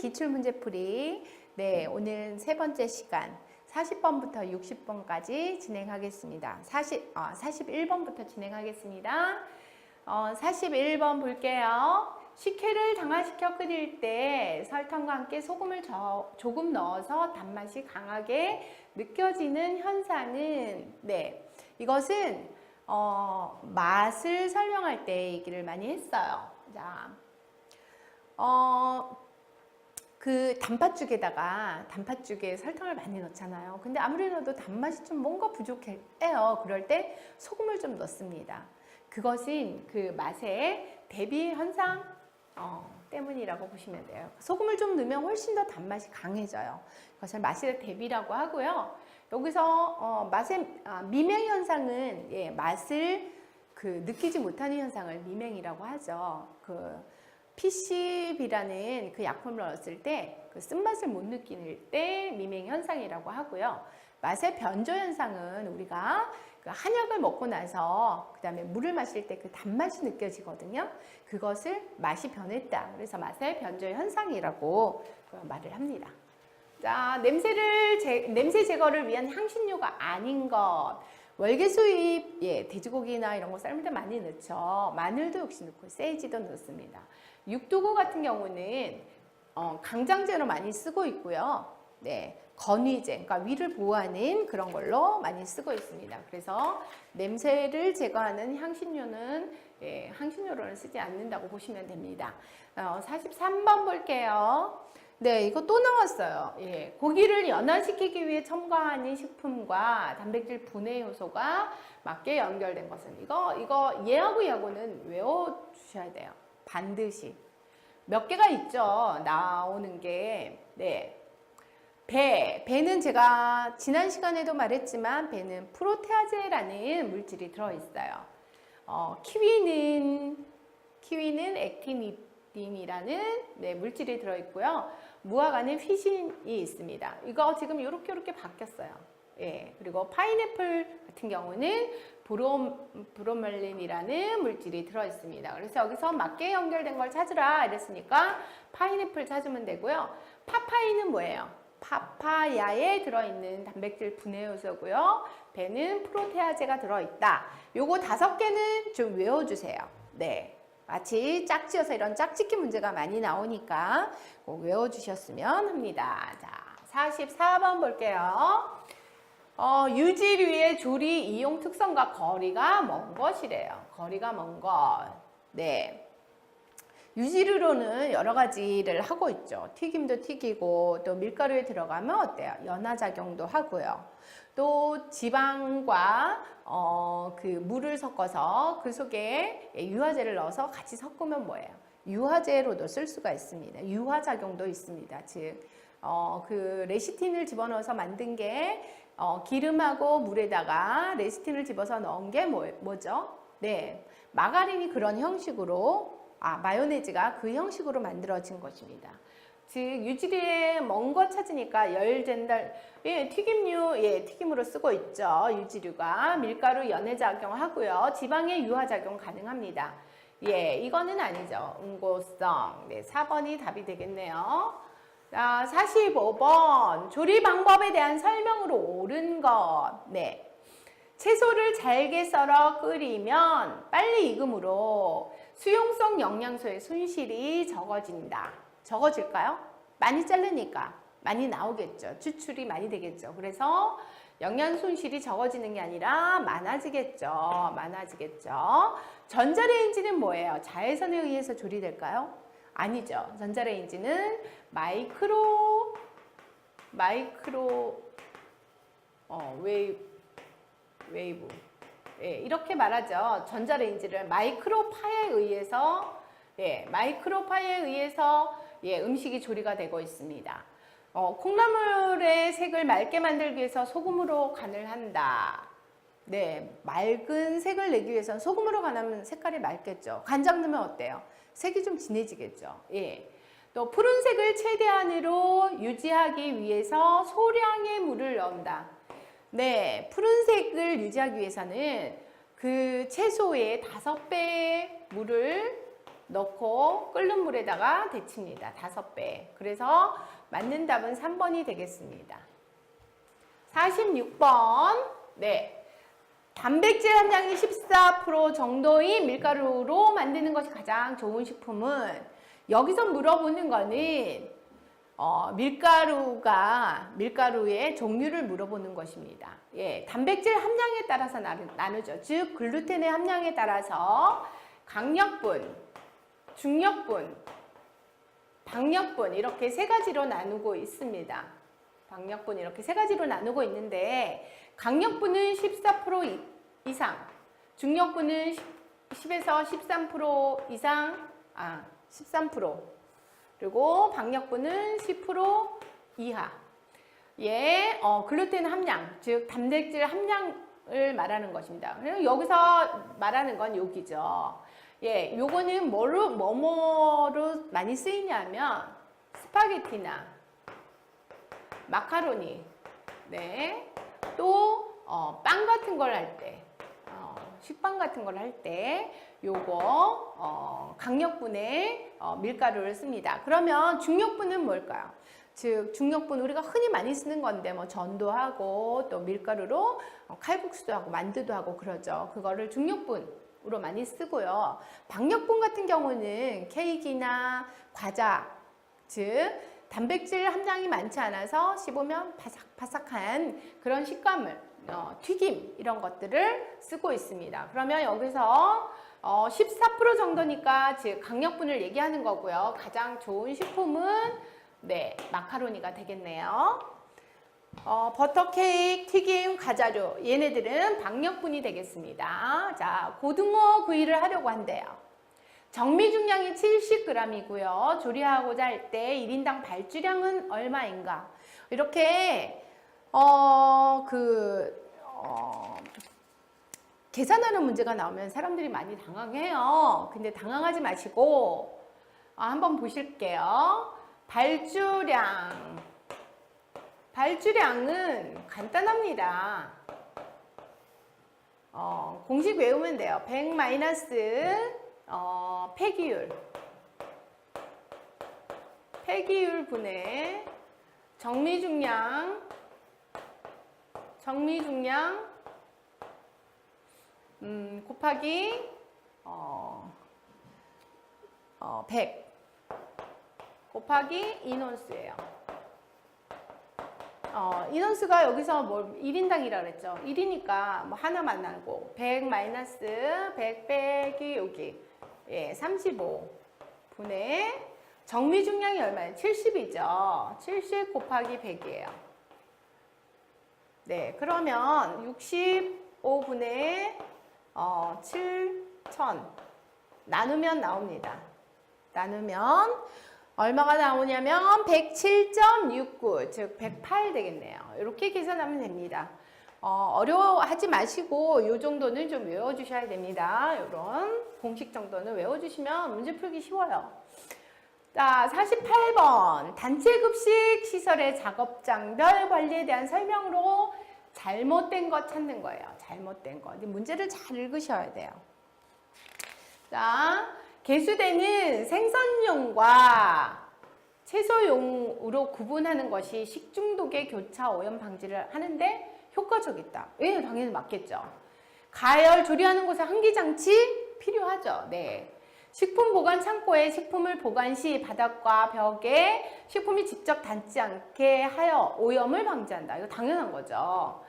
기출문제풀이. 네, 오늘 세 번째 시간 40번부터 60번까지 진행하겠습니다. 41번부터 진행하겠습니다. 41번 볼게요. 식혜를 당화시켜 끓일 때 설탕과 함께 소금을 조금 넣어서 단맛이 강하게 느껴지는 현상은, 네, 이것은 맛을 설명할 때 얘기를 많이 했어요. 자, 그 단팥죽에 설탕을 많이 넣잖아요. 근데 아무리 넣어도 단맛이 좀 뭔가 부족해요. 그럴 때 소금을 좀 넣습니다. 그것은 그 맛의 대비 현상 때문이라고 보시면 돼요. 소금을 좀 넣으면 훨씬 더 단맛이 강해져요. 그것을 맛의 대비라고 하고요. 여기서 맛의 미맹 현상은, 예, 맛을 느끼지 못하는 현상을 미맹이라고 하죠. PCB라는 그 약품을 넣었을 때 그 쓴맛을 못 느낄 때 미맹 현상이라고 하고요. 맛의 변조 현상은 우리가 그 한약을 먹고 나서 그 다음에 물을 마실 때 그 단맛이 느껴지거든요. 그것을 맛이 변했다. 그래서 맛의 변조 현상이라고 말을 합니다. 자, 냄새 제거를 위한 향신료가 아닌 것. 월계수잎, 예, 돼지고기나 이런 거 삶을 때 많이 넣죠. 마늘도 역시 넣고 세이지도 넣습니다. 육두구 같은 경우는 강장제로 많이 쓰고 있고요. 네, 건위제, 그러니까 위를 보호하는 그런 걸로 많이 쓰고 있습니다. 그래서 냄새를 제거하는 향신료는, 예, 향신료로는 쓰지 않는다고 보시면 됩니다. 43번 볼게요. 네, 이거 또 나왔어요. 예, 고기를 연화시키기 위해 첨가하는 식품과 단백질 분해 요소가 맞게 연결된 것은, 이거 얘하고 얘하고는 외워주셔야 돼요. 반드시. 몇 개가 있죠. 나오는 게. 네. 배는 제가 지난 시간에도 말했지만 배는 프로테아제라는 물질이 들어있어요. 키위는 액티닌이라는, 네, 물질이 들어있고요. 무화과 안에 휘신이 있습니다. 이거 지금 이렇게 바뀌었어요. 예, 그리고 파인애플 같은 경우는 브로멜린이라는 물질이 들어있습니다. 그래서 여기서 맞게 연결된 걸 찾으라 이랬으니까 파인애플 찾으면 되고요. 파파이는 뭐예요? 파파야에 들어있는 단백질 분해 요소고요. 배는 프로테아제가 들어있다. 요거 5개는 좀 외워주세요. 네, 마치 짝지어서 이런 짝짓기 문제가 많이 나오니까 꼭 외워주셨으면 합니다. 자, 44번 볼게요. 유지류의 조리 이용 특성과 거리가 먼 것이래요. 거리가 먼 것. 네. 유지류로는 여러 가지를 하고 있죠. 튀김도 튀기고, 또 밀가루에 들어가면 어때요? 연화작용도 하고요. 또 지방과 그 물을 섞어서 그 속에 유화제를 넣어서 같이 섞으면 뭐예요? 유화제로도 쓸 수가 있습니다. 유화작용도 있습니다. 즉, 그 레시틴을 집어넣어서 만든 게 기름하고 물에다가 레시틴을 집어서 넣은 게 뭐죠? 네, 마가린이 그런 형식으로, 마요네즈가 그 형식으로 만들어진 것입니다. 즉, 유지류에 먼 거 찾으니까 열젠달, 예, 튀김류, 예, 튀김으로 쓰고 있죠. 유지류가 밀가루 연해작용하고요. 지방의 유화작용 가능합니다. 예, 이거는 아니죠. 응고성. 네, 4번이 답이 되겠네요. 자, 45번. 조리 방법에 대한 설명으로 옳은 것. 네. 채소를 잘게 썰어 끓이면 빨리 익으므로 수용성 영양소의 손실이 적어진다. 적어질까요? 많이 자르니까 많이 나오겠죠. 추출이 많이 되겠죠. 그래서 영양 손실이 적어지는 게 아니라 많아지겠죠. 전자레인지는 뭐예요? 자외선에 의해서 조리될까요? 아니죠. 전자레인지는 웨이브. 예, 이렇게 말하죠. 전자레인지를 마이크로파에 의해서, 예, 예, 음식이 조리가 되고 있습니다. 콩나물의 색을 맑게 만들기 위해서 소금으로 간을 한다. 네, 맑은 색을 내기 위해서는 소금으로 간하면 색깔이 맑겠죠. 간장 넣으면 어때요? 색이 좀 진해지겠죠. 예. 또 푸른색을 최대한으로 유지하기 위해서 소량의 물을 넣는다. 네, 푸른색을 유지하기 위해서는 그 채소의 5배의 물을 넣고 끓는 물에다가 데칩니다. 5배. 그래서 맞는 답은 3번이 되겠습니다. 46번. 네. 단백질 함량이 14% 정도의 밀가루로 만드는 것이 가장 좋은 식품은, 여기서 물어보는 거는 밀가루의 종류를 물어보는 것입니다. 예, 단백질 함량에 따라서 나누죠. 즉 글루텐의 함량에 따라서 강력분, 중력분, 박력분 이렇게 세 가지로 나누고 있습니다. 박력분 이렇게 세 가지로 나누고 있는데, 강력분은 14% 이상, 중력분은 10에서 13% 이상, 13%, 그리고 박력분은 10% 이하. 예, 글루텐 함량, 즉 단백질 함량을 말하는 것입니다. 그래서 여기서 말하는 건 여기죠. 예, 요거는 뭐로 많이 쓰이냐면 스파게티나 마카로니, 네, 또 빵 같은 걸 할 때, 식빵 같은 걸 할 때 요거 강력분의 밀가루를 씁니다. 그러면 중력분은 뭘까요? 즉 중력분 우리가 흔히 많이 쓰는 건데 뭐 전도 하고 또 밀가루로 칼국수도 하고 만두도 하고 그러죠. 그거를 중력분으로 많이 쓰고요. 박력분 같은 경우는 케이크나 과자, 즉 단백질 함량이 많지 않아서 씹으면 바삭바삭한 그런 식감을, 튀김 이런 것들을 쓰고 있습니다. 그러면 여기서 14% 정도니까 즉 강력분을 얘기하는 거고요. 가장 좋은 식품은 네, 마카로니가 되겠네요. 버터 케이크, 튀김, 과자류 얘네들은 박력분이 되겠습니다. 자, 고등어 구이를 하려고 한대요. 정미 중량이 70g이고요. 조리하고자 할 때 1인당 발주량은 얼마인가? 이렇게 계산하는 문제가 나오면 사람들이 많이 당황해요. 근데 당황하지 마시고 한번 보실게요. 발주량은 간단합니다. 공식 외우면 돼요. 100 마이너스 폐기율 분의 정미중량 곱하기 100 곱하기 인원수예요. 인원수가 여기서 1인당이라 그랬죠. 1이니까 뭐 하나만 나고 100 마이너스 100 빼기 여기 35 분의 정미 중량이 얼마예요? 70이죠. 70 곱하기 100이에요. 네, 그러면 65분의 7,000 나누면 나옵니다. 나누면 얼마가 나오냐면 107.69, 즉 108 되겠네요. 이렇게 계산하면 됩니다. 어려워하지 마시고 이 정도는 좀 외워주셔야 됩니다. 이런 공식 정도는 외워주시면 문제 풀기 쉬워요. 자, 48번. 단체급식 시설의 작업장별 관리에 대한 설명으로 잘못된 것 찾는 거예요. 잘못된 거. 문제를 잘 읽으셔야 돼요. 자, 개수대는 생선용과 채소용으로 구분하는 것이 식중독의 교차 오염 방지를 하는데 효과적이다. 예, 당연히 맞겠죠. 가열 조리하는 곳에 환기장치 필요하죠. 네. 식품 보관 창고에 식품을 보관 시 바닥과 벽에 식품이 직접 닿지 않게 하여 오염을 방지한다. 이거 당연한 거죠.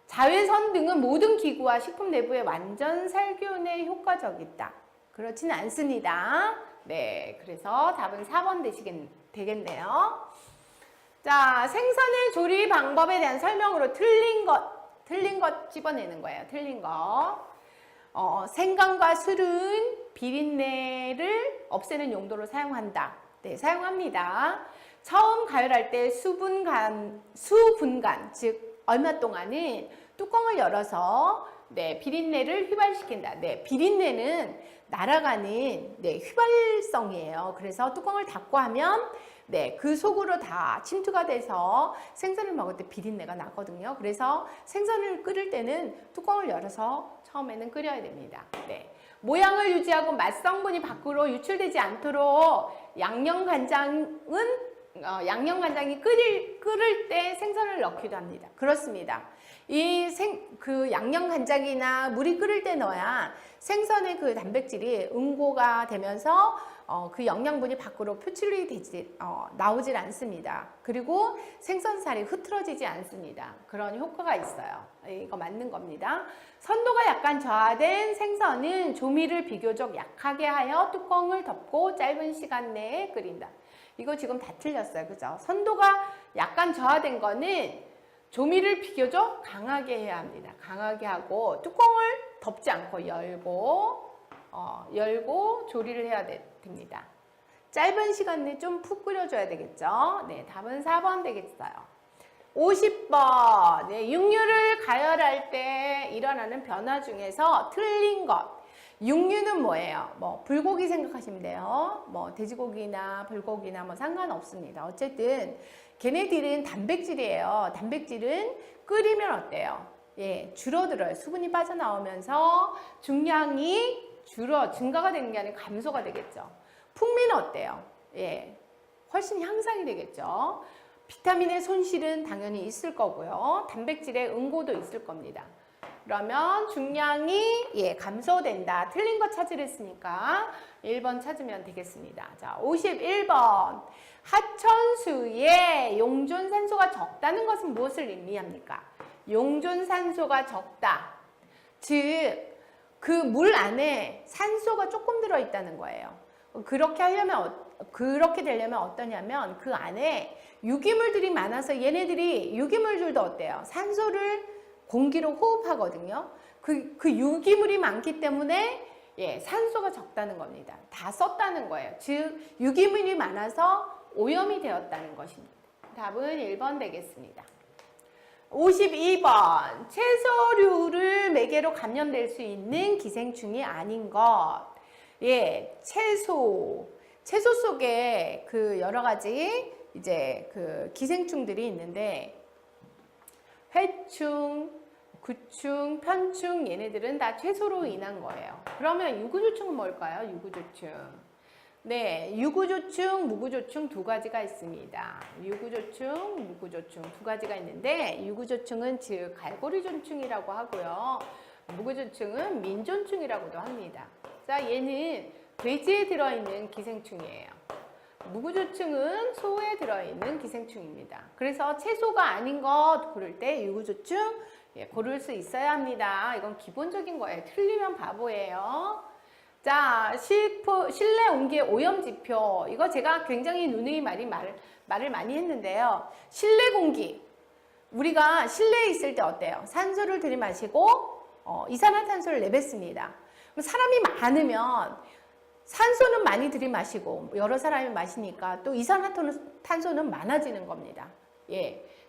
자외선 등은 모든 기구와 식품 내부에 완전 살균에 효과적이다. 그렇지는 않습니다. 네, 그래서 답은 4번 되겠네요. 자, 생선의 조리 방법에 대한 설명으로 틀린 것 집어내는 거예요. 틀린 거. 생강과 술은 비린내를 없애는 용도로 사용한다. 네, 사용합니다. 처음 가열할 때 수분간, 즉 얼마 동안은 뚜껑을 열어서 네, 비린내를 휘발시킨다. 네, 비린내는 날아가는 네, 휘발성이에요. 그래서 뚜껑을 닫고 하면 네, 그 속으로 다 침투가 돼서 생선을 먹을 때 비린내가 나거든요. 그래서 생선을 끓일 때는 뚜껑을 열어서 처음에는 끓여야 됩니다. 네. 모양을 유지하고 맛 성분이 밖으로 유출되지 않도록 양념간장이 끓을 때 생선을 넣기도 합니다. 그렇습니다. 그 양념간장이나 물이 끓을 때 넣어야 생선의 그 단백질이 응고가 되면서 그 영양분이 밖으로 나오질 않습니다. 그리고 생선살이 흐트러지지 않습니다. 그런 효과가 있어요. 이거 맞는 겁니다. 선도가 약간 저하된 생선은 조미를 비교적 약하게 하여 뚜껑을 덮고 짧은 시간 내에 끓인다. 이거 지금 다 틀렸어요. 그죠? 선도가 약간 저하된 거는 조미를 비교적 강하게 해야 합니다. 강하게 하고 뚜껑을 덮지 않고 열고 조리를 해야 됩니다. 짧은 시간 내에 좀 푹 끓여줘야 되겠죠? 네, 답은 4번 되겠어요. 50번. 네, 육류를 가열할 때 일어나는 변화 중에서 틀린 것. 육류는 뭐예요? 뭐 불고기 생각하시면 돼요. 뭐 돼지고기나 불고기나 뭐 상관없습니다. 어쨌든 걔네들은 단백질이에요. 단백질은 끓이면 어때요? 예, 줄어들어요. 수분이 빠져나오면서 중량이 증가가 되는 게 아니라 감소가 되겠죠. 풍미는 어때요? 예, 훨씬 향상이 되겠죠. 비타민의 손실은 당연히 있을 거고요. 단백질의 응고도 있을 겁니다. 그러면 중량이 감소된다. 틀린 거 찾으랬으니까 1번 찾으면 되겠습니다. 자, 51번. 하천수에 용존산소가 적다는 것은 무엇을 의미합니까? 용존산소가 적다. 즉, 그 물 안에 산소가 조금 들어있다는 거예요. 그렇게 되려면 어떠냐면 그 안에 유기물들이 많아서 얘네들이 유기물들도 어때요? 산소를 공기로 호흡하거든요. 그 유기물이 많기 때문에 산소가 적다는 겁니다. 다 썼다는 거예요. 즉 유기물이 많아서 오염이 되었다는 것입니다. 답은 1번 되겠습니다. 52번. 채소류를 매개로 감염될 수 있는 기생충이 아닌 것. 채소 속에 그 여러 가지 이제 그 기생충들이 있는데 해충, 구충, 편충 얘네들은 다 채소로 인한 거예요. 그러면 유구조충은 뭘까요? 유구조충. 네, 유구조충, 무구조충 두 가지가 있습니다. 유구조충, 무구조충 두 가지가 있는데 유구조충은 즉 갈고리존충이라고 하고요. 무구조충은 민존충이라고도 합니다. 자, 얘는 돼지에 들어있는 기생충이에요. 무구조충은 소에 들어있는 기생충입니다. 그래서 채소가 아닌 것 고를 때 유구조충 고를 수 있어야 합니다. 이건 기본적인 거예요. 틀리면 바보예요. 자, 실내 온기의 오염 지표. 이거 제가 굉장히 누누이 말을 많이 했는데요. 실내 공기. 우리가 실내에 있을 때 어때요? 산소를 들이마시고 이산화탄소를 내뱉습니다. 사람이 많으면 산소는 많이 들이마시고 여러 사람이 마시니까 또 이산화탄소는 많아지는 겁니다.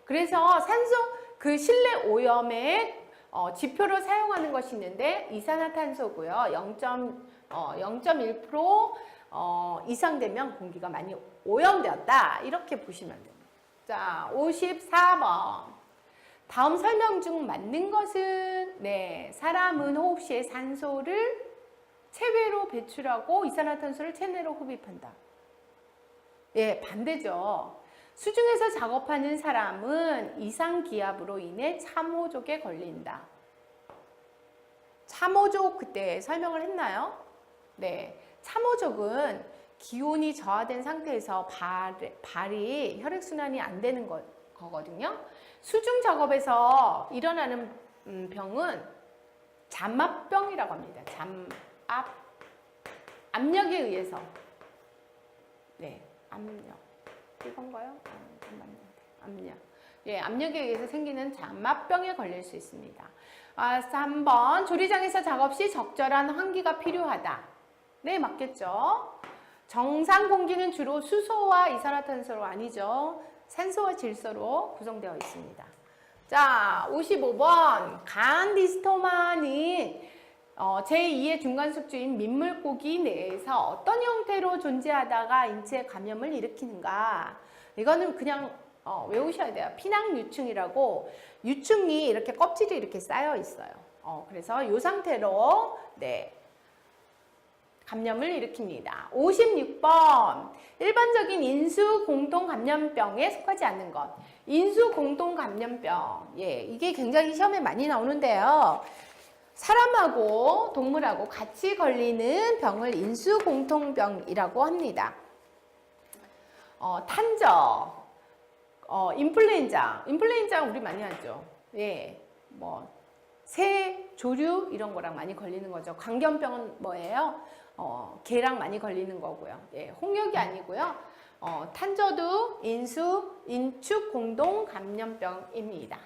그래서 그 실내 오염의 지표로 사용하는 것이 있는데 이산화탄소고요. 0.1% 이상 되면 공기가 많이 오염되었다. 이렇게 보시면 됩니다. 자, 54번. 다음 설명 중 맞는 것은 사람은 호흡 시에 산소를 체외로 배출하고 이산화탄소를 체내로 흡입한다. 반대죠. 수중에서 작업하는 사람은 이상기압으로 인해 참호족에 걸린다. 참호족 그때 설명을 했나요? 네, 참호족은 기온이 저하된 상태에서 발이 혈액순환이 안 되는 거거든요. 수중 작업에서 일어나는 병은 잠압병이라고 합니다. 압력에 의해서. 압력. 이건가요? 압력. 압력에 의해서 생기는 잠압병에 걸릴 수 있습니다. 3번. 조리장에서 작업 시 적절한 환기가 필요하다. 네, 맞겠죠? 정상 공기는 주로 수소와 이산화탄소로 아니죠. 산소와 질소로 구성되어 있습니다. 자, 55번. 간디스토마는 제2의 중간숙주인 민물고기 내에서 어떤 형태로 존재하다가 인체에 감염을 일으키는가. 이거는 그냥 외우셔야 돼요. 피낭유충이라고 유충이 이렇게 껍질이 이렇게 쌓여 있어요. 그래서 이 상태로 네. 감염을 일으킵니다. 56번. 일반적인 인수 공통 감염병에 속하지 않는 것. 인수 공통 감염병. 예, 이게 굉장히 시험에 많이 나오는데요. 사람하고 동물하고 같이 걸리는 병을 인수 공통병이라고 합니다. 탄저, 인플루엔자 우리 많이 하죠. 예, 뭐 새, 조류 이런 거랑 많이 걸리는 거죠. 광견병은 뭐예요? 개랑 많이 걸리는 거고요. 예, 홍역이 아니고요. 탄저도 인축 공동 감염병입니다.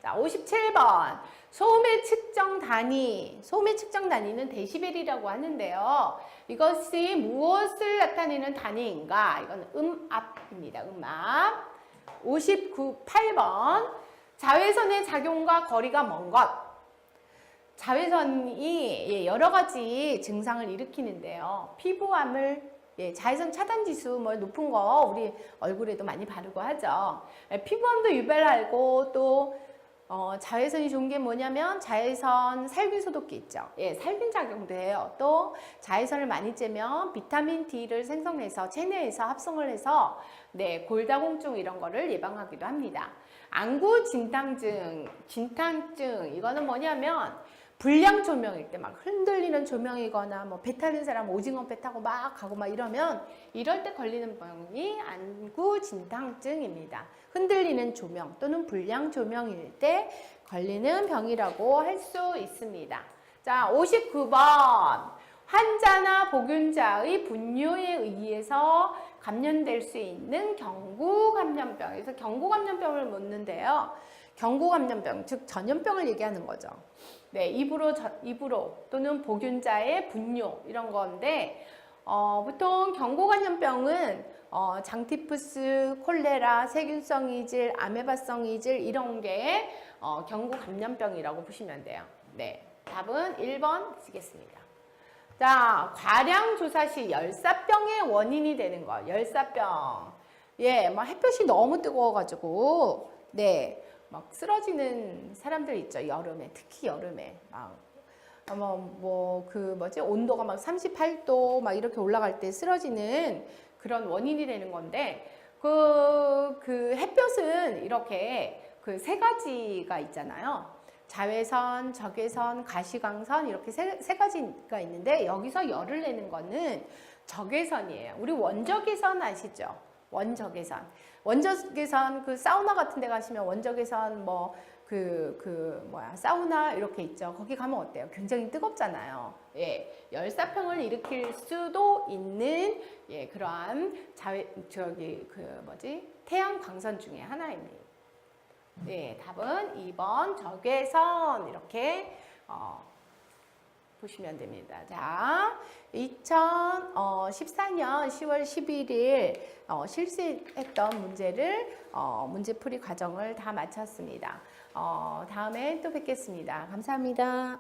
자, 57번. 소음의 측정 단위. 소음의 측정 단위는 데시벨이라고 하는데요. 이것이 무엇을 나타내는 단위인가? 이건 음압입니다. 음압. 8번. 자외선의 작용과 거리가 먼 것. 자외선이 여러 가지 증상을 일으키는데요. 피부암을 자외선 차단 지수 뭐 높은 거 우리 얼굴에도 많이 바르고 하죠. 피부암도 유발하고 또 자외선이 좋은 게 뭐냐면 자외선 살균 소독기 있죠. 예, 살균 작용도 해요. 또 자외선을 많이 쬐면 비타민 D를 생성해서 체내에서 합성을 해서 네, 골다공증 이런 거를 예방하기도 합니다. 안구 진탕증 이거는 뭐냐면 불량 조명일 때 막 흔들리는 조명이거나 뭐 배 타는 사람 오징어 배 타고 막 가고 막 이러면 이럴 때 걸리는 병이 안구 진탕증입니다. 흔들리는 조명 또는 불량 조명일 때 걸리는 병이라고 할 수 있습니다. 자, 59번. 환자나 복균자의 분뇨에 의해서 감염될 수 있는 경구감염병에서 경구감염병을 묻는데요. 경구감염병, 즉 전염병을 얘기하는 거죠. 네, 입으로 또는 복균자의 분뇨 이런 건데 보통 경구감염병은 장티푸스, 콜레라, 세균성 이질, 아메바성 이질 이런 게 경구감염병이라고 보시면 돼요. 네, 답은 1번 쓰겠습니다. 자, 과량 조사 시 열사병의 원인이 되는 것. 열사병. 예, 막 햇볕이 너무 뜨거워가지고 네. 막 쓰러지는 사람들 있죠. 여름에, 특히 여름에 막 온도가 막 38도 막 이렇게 올라갈 때 쓰러지는 그런 원인이 되는 건데 그 햇볕은 이렇게 그 세 가지가 있잖아요. 자외선, 적외선, 가시광선 이렇게 세 가지가 있는데 여기서 열을 내는 거는 적외선이에요. 우리 원적외선 아시죠? 원적외선 그 사우나 같은 데 가시면 원적외선 사우나 이렇게 있죠. 거기 가면 어때요? 굉장히 뜨겁잖아요. 예, 열사병을 일으킬 수도 있는 그러한 태양 광선 중에 하나입니다. 예, 답은 2번 적외선 이렇게 보시면 됩니다. 자, 2014년 10월 11일 실시했던 문제를 문제풀이 과정을 다 마쳤습니다. 다음에 또 뵙겠습니다. 감사합니다.